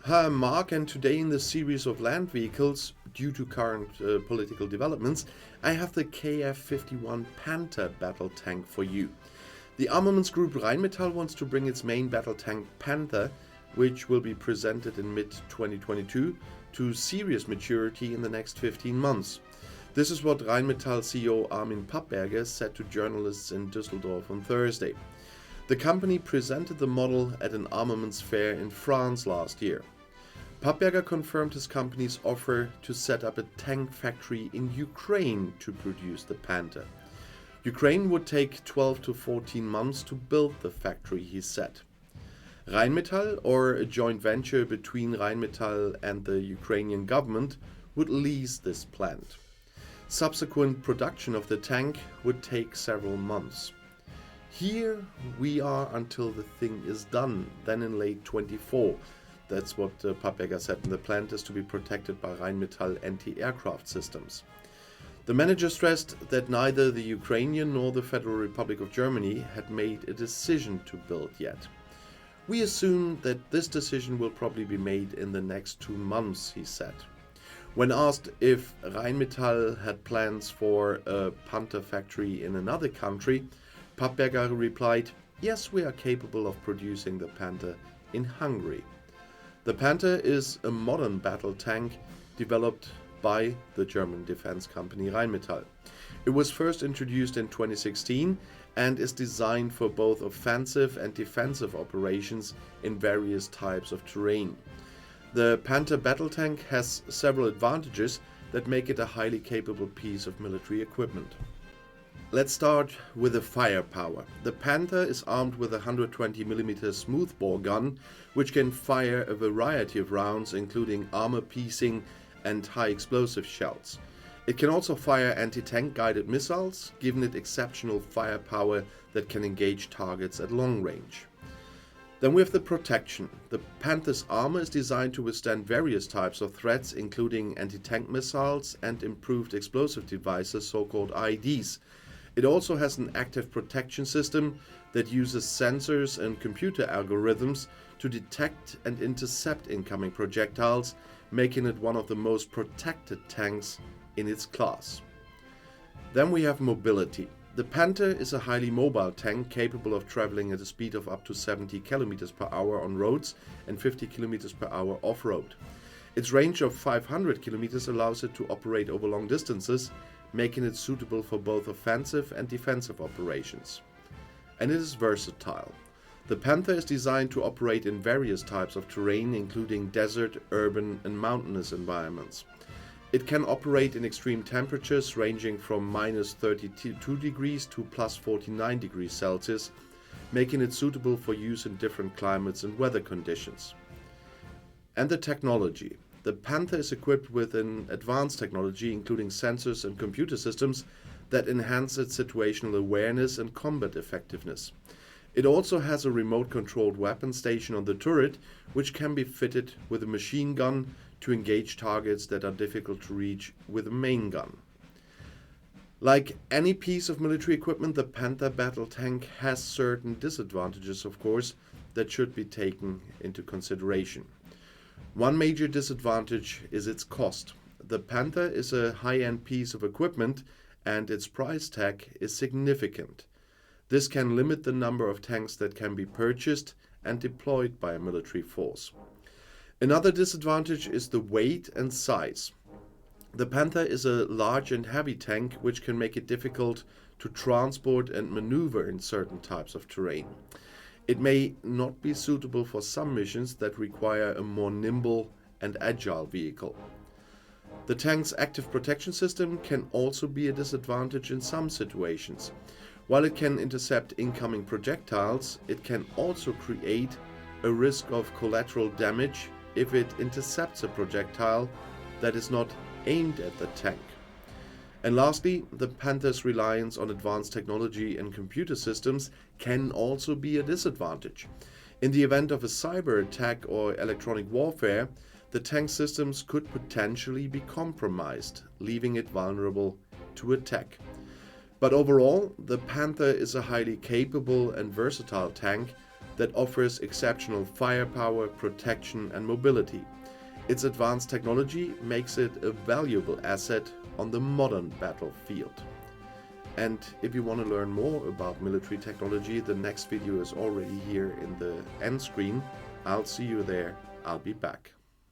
Hi, I'm Mark, and today in the series of land vehicles, due to current political developments, I have the KF51 Panther battle tank for you. The armaments group Rheinmetall wants to bring its main battle tank Panther, which will be presented in mid-2022, to serious maturity in the next 15 months. This is what Rheinmetall CEO Armin Pappberger said to journalists in Düsseldorf on Thursday. The company presented the model at an armaments fair in France last year. Pappberger confirmed his company's offer to set up a tank factory in Ukraine to produce the Panther. Ukraine would take 12 to 14 months to build the factory, he said. Rheinmetall, or a joint venture between Rheinmetall and the Ukrainian government, would lease this plant. Subsequent production of the tank would take several months. Here we are until the thing is done, then in late 24. That's what Pappberger said, and the plant is to be protected by Rheinmetall anti-aircraft systems. The manager stressed that neither the Ukrainian nor the Federal Republic of Germany had made a decision to build yet. We assume that this decision will probably be made in the next 2 months, he said. When asked if Rheinmetall had plans for a Panther factory in another country, Pappberger replied, "Yes, we are capable of producing the Panther in Hungary." The Panther is a modern battle tank developed by the German defense company Rheinmetall. It was first introduced in 2016 and is designed for both offensive and defensive operations in various types of terrain. The Panther battle tank has several advantages that make it a highly capable piece of military equipment. Let's start with the firepower. The Panther is armed with a 120mm smoothbore gun, which can fire a variety of rounds, including armor-piercing and high-explosive shells. It can also fire anti-tank guided missiles, giving it exceptional firepower that can engage targets at long range. Then we have the protection. The Panther's armor is designed to withstand various types of threats, including anti-tank missiles and improved explosive devices, so-called IEDs. It also has an active protection system that uses sensors and computer algorithms to detect and intercept incoming projectiles, making it one of the most protected tanks in its class. Then we have mobility. The Panther is a highly mobile tank capable of traveling at a speed of up to 70 km per hour on roads and 50 km per hour off-road. Its range of 500 km allows it to operate over long distances, making it suitable for both offensive and defensive operations. And it is versatile. The Panther is designed to operate in various types of terrain, including desert, urban, and mountainous environments. It can operate in extreme temperatures ranging from -32 degrees to +49 degrees Celsius, making it suitable for use in different climates and weather conditions. And the technology. The Panther is equipped with an advanced technology, including sensors and computer systems that enhance its situational awareness and combat effectiveness. It also has a remote-controlled weapon station on the turret, which can be fitted with a machine gun to engage targets that are difficult to reach with a main gun. Like any piece of military equipment, the Panther battle tank has certain disadvantages, of course, that should be taken into consideration. One major disadvantage is its cost. The Panther is a high-end piece of equipment and its price tag is significant. This can limit the number of tanks that can be purchased and deployed by a military force. Another disadvantage is the weight and size. The Panther is a large and heavy tank which can make it difficult to transport and maneuver in certain types of terrain. It may not be suitable for some missions that require a more nimble and agile vehicle. The tank's active protection system can also be a disadvantage in some situations. While it can intercept incoming projectiles, it can also create a risk of collateral damage if it intercepts a projectile that is not aimed at the tank. And lastly, the Panther's reliance on advanced technology and computer systems can also be a disadvantage. In the event of a cyber attack or electronic warfare, the tank systems could potentially be compromised, leaving it vulnerable to attack. But overall, the Panther is a highly capable and versatile tank that offers exceptional firepower, protection and mobility. Its advanced technology makes it a valuable asset on the modern battlefield. And if you want to learn more about military technology, the next video is already here in the end screen. I'll see you there. I'll be back.